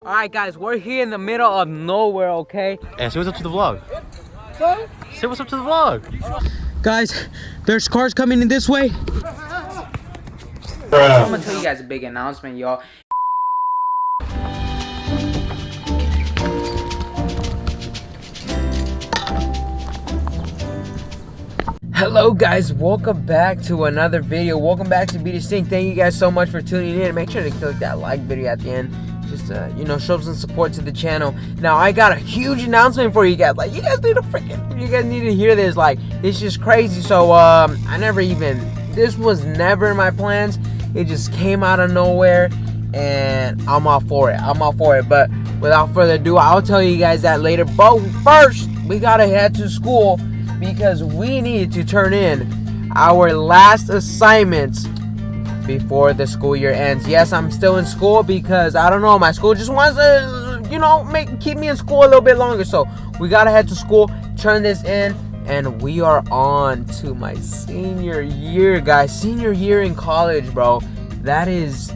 Alright guys, we're here in the middle of nowhere, okay? And say what's up to the vlog. Say what's up to the vlog. Guys, there's cars coming in this way. So I'm gonna tell you guys a big announcement, y'all. Hello guys, welcome back to another video. Welcome back to BeDistinct. Thank you guys so much for tuning in. Make sure to click that like video at the end. Just you know, show some support to the channel. Now I got a huge announcement for you guys. Like, you guys need to hear this. Like, it's just crazy. So this was never in my plans. It just came out of nowhere, and I'm all for it. But without further ado, I'll tell you guys that later. But first, we gotta head to school because we need to turn in our last assignments before the school year ends. Yes, I'm still in school because I don't know, my school just wants to, you know, keep me in school a little bit longer. So we gotta head to school, turn this in, and we are on to my senior year, guys. Senior year in college, bro. That is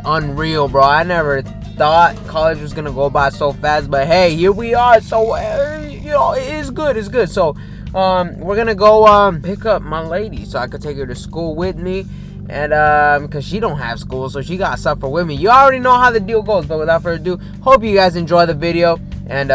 unreal, bro. I never thought college was gonna go by so fast, but hey, here we are. So you know, it's good. So we're gonna go pick up my lady so I could take her to school with me. And because she don't have school, so she gotta suffer with me. You already know how the deal goes. But without further ado, hope you guys enjoy the video. And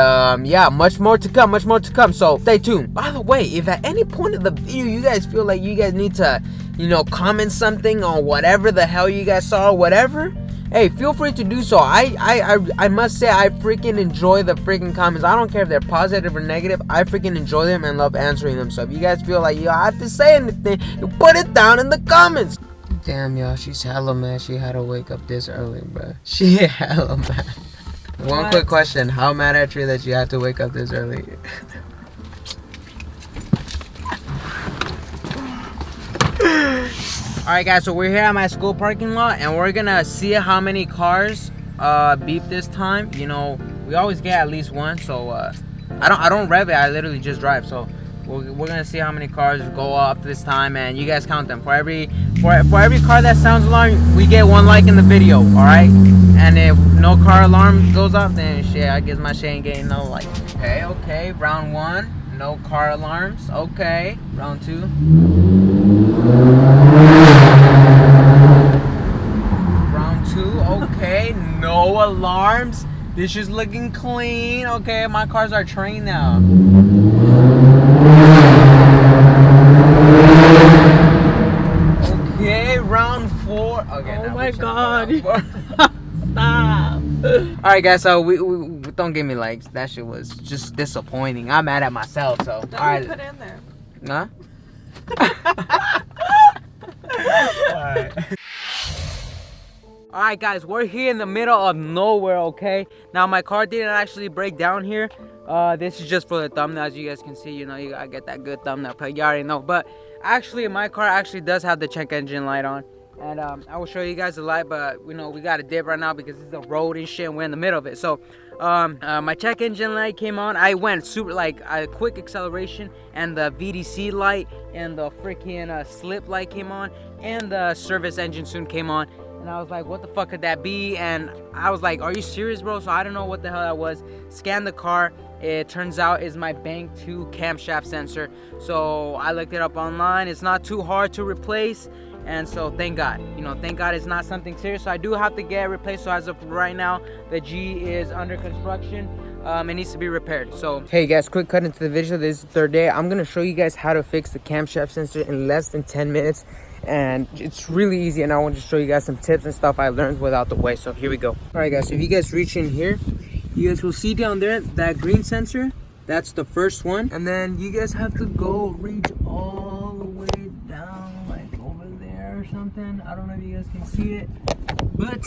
yeah, much more to come. So stay tuned. By the way, if at any point of the video you guys feel like you guys need to, you know, comment something on whatever the hell you guys saw or whatever, hey, feel free to do so. I must say, I freaking enjoy the freaking comments. I don't care if they're positive or negative. I freaking enjoy them and love answering them. So if you guys feel like you have to say anything, you put it down in the comments. Damn, y'all, she's hella mad. She had to wake up this early, bro. She hella mad. One quick question: how mad at you that you had to wake up this early? Alright guys, so we're here at my school parking lot and we're gonna see how many cars beep this time. You know, we always get at least one, so I don't rev it, I literally just drive. So we're gonna see how many cars go up this time, and you guys count them. For every car that sounds alarm, we get one like in the video, alright? And if no car alarm goes off, then shit, I guess my shit ain't getting no like. Okay, round one, no car alarms. Okay, round two. Okay, no alarms. This is looking clean. Okay, my cars are trained now. Okay, round four. Okay, oh my god. Stop. Alright guys, so we don't give me likes. That shit was just disappointing. I'm mad at myself, so alright. Put in there. Huh? Alright guys, we're here in the middle of nowhere, okay? Now my car didn't actually break down here. This is just for the thumbnail, as you guys can see. You know, you gotta get that good thumbnail, but you already know. But actually, my car actually does have the check engine light on. And I will show you guys the light, but you know, we got a dip right now because it's a road and shit and we're in the middle of it. So my check engine light came on. I went super, like, a quick acceleration, and the VDC light and the freaking slip light came on, and the service engine soon came on. And I was like, what the fuck could that be? And I was like, are you serious, bro? So I don't know what the hell that was. Scanned the car. It turns out is my Bank 2 camshaft sensor. So I looked it up online. It's not too hard to replace. And so thank God. You know, thank God it's not something serious. So I do have to get it replaced. So as of right now, the G is under construction. It needs to be repaired. So hey guys, quick cut into the video. This is the third day. I'm gonna show you guys how to fix the camshaft sensor in less than 10 minutes. And it's really easy, and I want to show you guys some tips and stuff I learned without the way. So here we go. All right guys, so if you guys reach in here, you guys will see down there that green sensor. That's the first one, and then you guys have to go reach all the way down, like over there or something. I don't know if you guys can see it, but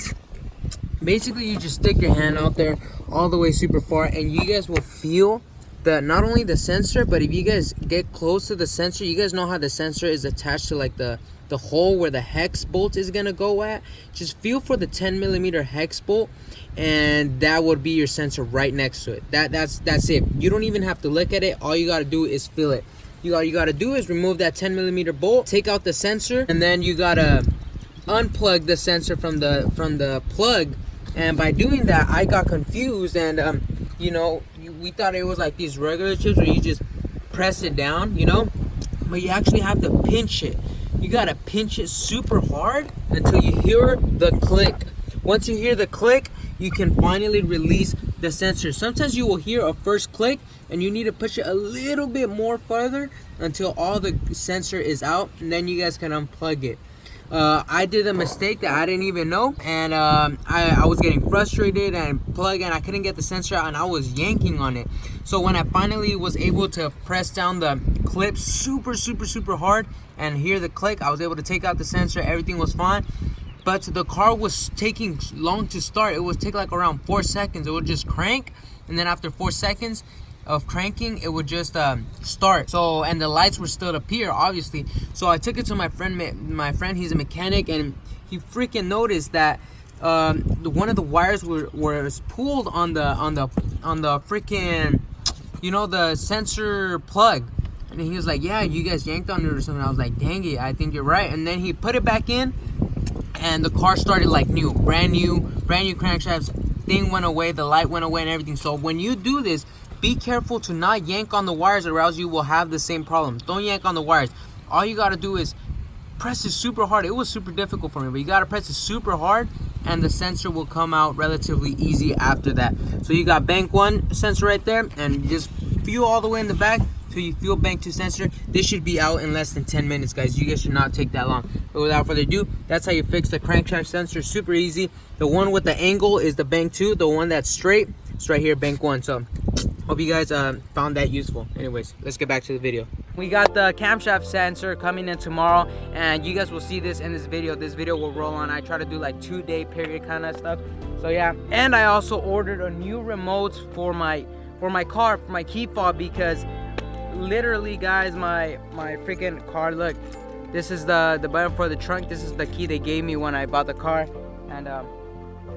basically you just stick your hand out there all the way super far, and you guys will feel not only the sensor, but if you guys get close to the sensor, you guys know how the sensor is attached to like the hole where the hex bolt is gonna go at. Just feel for the 10mm hex bolt, and that would be your sensor right next to it. That's it. You don't even have to look at it. All you gotta do is feel it. You gotta do is remove that 10mm bolt, take out the sensor, and then you gotta unplug the sensor from the plug And by doing that, I got confused, and you know, we thought it was like these regular chips where you just press it down, you know, but you actually have to pinch it. You gotta pinch it super hard until you hear the click. Once you hear the click, you can finally release the sensor. Sometimes you will hear a first click and you need to push it a little bit more further until all the sensor is out, and then you guys can unplug it. I did a mistake that I didn't even know, and I was getting frustrated and plugging. I couldn't get the sensor out, and I was yanking on it. So when I finally was able to press down the clip super hard and hear the click, I was able to take out the sensor. Everything was fine, but the car was taking long to start. It would take like around 4 seconds. It would just crank, and then after 4 seconds of cranking, it would just start. So, and the lights were still appear, obviously. So I took it to my friend. He's a mechanic, and he freaking noticed that one of the wires was pulled on the freaking, you know, the sensor plug. And he was like, yeah, you guys yanked on it or something. I was like, dang it, I think you're right. And then he put it back in, and the car started like new, brand new crankshafts. Thing went away, the light went away, and everything. So when you do this, be careful to not yank on the wires, or else you will have the same problem. Don't yank on the wires. All you gotta do is press it super hard. It was super difficult for me, but you gotta press it super hard, and the sensor will come out relatively easy after that. So you got bank 1 sensor right there, and you just feel all the way in the back till you feel bank 2 sensor. This should be out in less than 10 minutes, guys. You guys should not take that long. But without further ado, that's how you fix the crankshaft sensor. Super easy. The one with the angle is the bank 2. The one that's straight, it's right here, bank 1. So hope you guys found that useful. Anyways, let's get back to the video. We got the camshaft sensor coming in tomorrow, and you guys will see this in this video. This video will roll on. I try to do like 2-day period kind of stuff. So yeah, and I also ordered a new remote for my car, for my key fob, because literally, guys, my freaking car, look, this is the button for the trunk. This is the key they gave me when I bought the car, and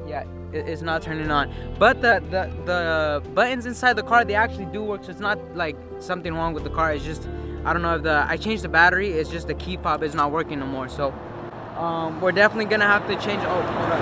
yeah, it's not turning on. But the buttons inside the car, they actually do work. So it's not like something wrong with the car. It's just, I don't know if I changed the battery. It's just the key fob is not working no more. So we're definitely gonna have to change. Oh, hold up.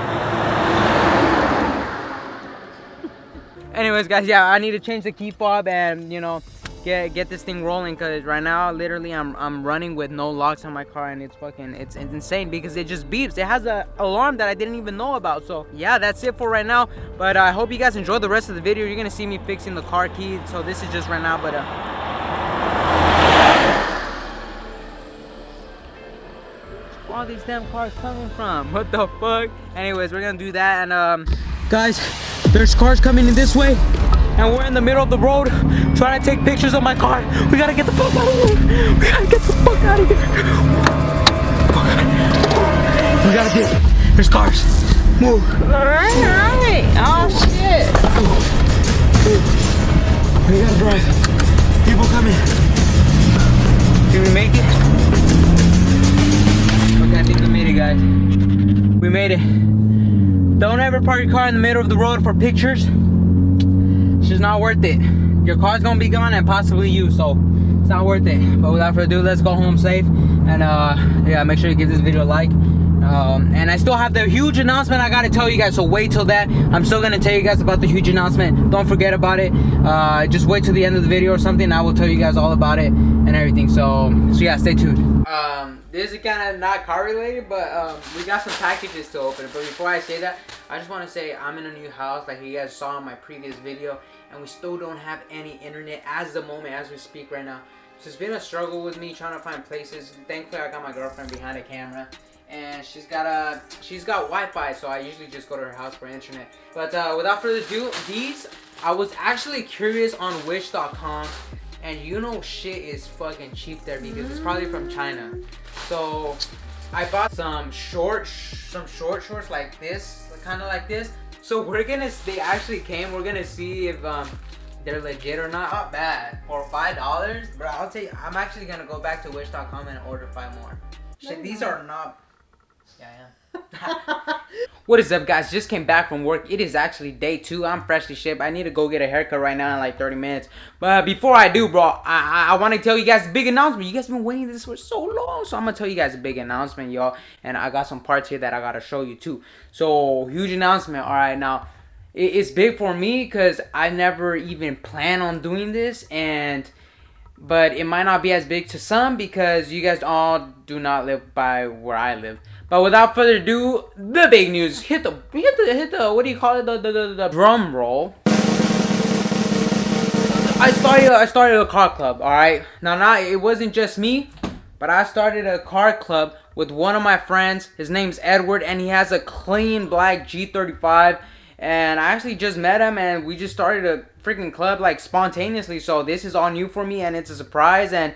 Anyways, guys, yeah, I need to change the key fob and, you know, get this thing rolling, because right now literally I'm running with no locks on my car, and it's insane because it just beeps. It has an alarm that I didn't even know about. So yeah, that's it for right now, but I hope you guys enjoyed the rest of the video. You're gonna see me fixing the car key, so this is just right now, but all these damn cars coming from, what the fuck? Anyways, we're gonna do that, and guys, there's cars coming in this way, and we're in the middle of the road trying to take pictures of my car. We gotta get the fuck out of here. We gotta get the fuck out of here. We gotta get, there's cars. Move. Alright. Oh shit. We gotta drive. People coming. Can we make it? Okay, I think we made it, guys. We made it. Don't ever park your car in the middle of the road for pictures. It's just not worth it. Your car's gonna be gone, and possibly you, so it's not worth it. But without further ado, let's go home safe, and yeah, make sure you give this video a like. And I still have the huge announcement I gotta tell you guys, so wait till that. I'm still gonna tell you guys about the huge announcement. Don't forget about it. Just wait till the end of the video or something. I will tell you guys all about it and everything. So yeah, stay tuned. This is kind of not car related, but we got some packages to open. But before I say that, I just want to say I'm in a new house, like you guys saw in my previous video, and we still don't have any internet as the moment as we speak right now. So it's been a struggle with me trying to find places. Thankfully, I got my girlfriend behind the camera, and she's got Wi-Fi, so I usually just go to her house for internet. But without further ado, I was actually curious on Wish.com, and you know shit is fucking cheap there because it's probably from China. So I bought some short shorts like this, kind of like this. So they actually came. We're gonna see if they're legit or not. Not bad for $5, but I'll tell you, I'm actually gonna go back to Wish.com and order 5 more. Shit, these are not. I am. What is up, guys? Just came back from work. It is actually day 2. I'm freshly shipped. I need to go get a haircut right now in like 30 minutes. But before I do, bro, I want to tell you guys a big announcement. You guys been waiting this for so long. So I'm going to tell you guys a big announcement, y'all. And I got some parts here that I got to show you too. So, huge announcement. All right, now, it's big for me because I never even planned on doing this. But it might not be as big to some because you guys all do not live by where I live. But without further ado, the big news. Hit the what do you call it? The drum roll. I started a car club, all right? Now it wasn't just me, but I started a car club with one of my friends. His name's Edward, and he has a clean black G35. And I actually just met him, and we just started a freaking club like spontaneously. So this is all new for me, and it's a surprise. And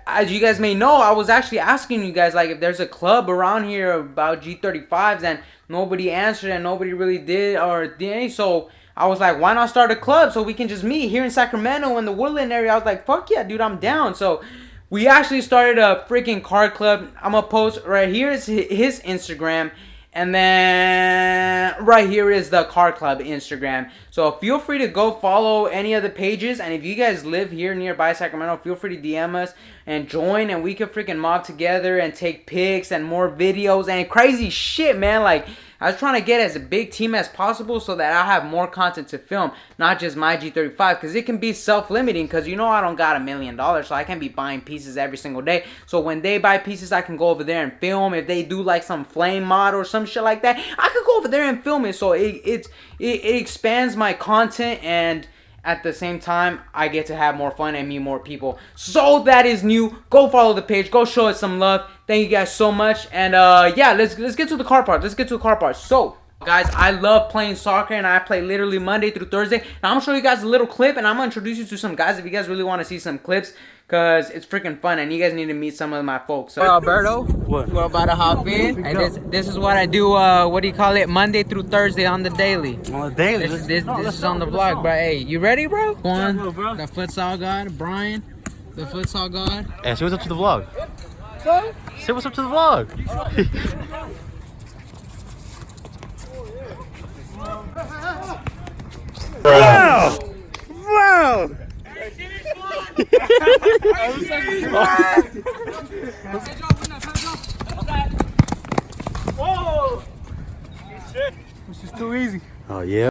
as you guys may know, I was actually asking you guys like if there's a club around here about G35s, and nobody answered, and nobody really did any. So I was like, why not start a club so we can just meet here in Sacramento in the Woodland area? I was like, fuck yeah, dude, I'm down. So we actually started a freaking car club. I'm gonna post right here is his Instagram. And then right here is the car club Instagram. So feel free to go follow any of the pages. And if you guys live here nearby Sacramento, feel free to DM us and join. And we can freaking mob together and take pics and more videos and crazy shit, man. Like, I was trying to get as a big team as possible so that I have more content to film. Not just my G35. Because it can be self-limiting. Because you know I don't got $1 million. So I can't be buying pieces every single day. So when they buy pieces, I can go over there and film. If they do like some flame mod or some shit like that, I could go over there and film it. So it expands my content, and at the same time I get to have more fun and meet more people. So that is new. Go follow the page, go show it some love. Thank you guys so much. And yeah, let's get to the car part. So guys, I love playing soccer, and I play literally Monday through Thursday. Now I'm gonna show you guys a little clip, and I'm gonna introduce you to some guys if you guys really want to see some clips, because it's freaking fun, and you guys need to meet some of my folks. So Alberto, we're about to hop in, and this is what I do, what do you call it, Monday through Thursday on the daily. On the daily? This is on the vlog, bro. Hey, you ready, bro? One, the futsal god, Brian, the futsal god. Hey, say what's up to the vlog. Say what's up to the vlog. Wow! Wow! Whoa! This is too easy. Oh yeah.